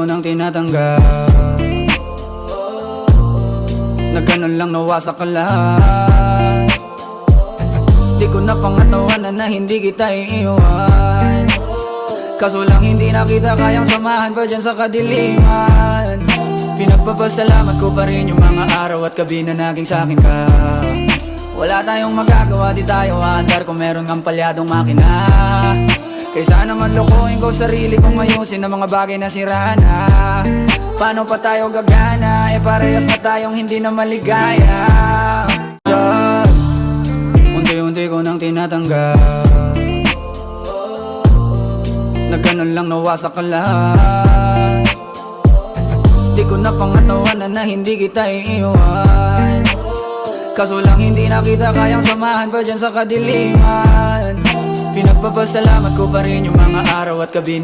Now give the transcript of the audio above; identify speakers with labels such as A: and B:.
A: ko nang tinatanggap na ganun lang nawasak ka lahat. Di ko na pangatawanan na hindi kita iiwan, kaso lang hindi na kita kayang samahan pa dyan sa kadiliman. Pinagpapasalamat ko pa rin yung mga araw at gabi na naging sa'kin ka. Wala tayong magagawa, di tayo aandar kung meron kang palyadong makina. Kaysa naman lokohin ko sarili kong ayusin ang mga bagay na sira na. Paano pa tayo gagana, eh parehas na tayong hindi na maligaya. Just unti-unti ko nang tinatanggap na ganun lang nawasak ka lahat. Di ko na pangatawanan na hindi kita iiwan, kaso lang hindi na kita kayang samahan pa dyan sa kadiliman. Pinagpapasalamat ko pa rin yung mga araw at gabi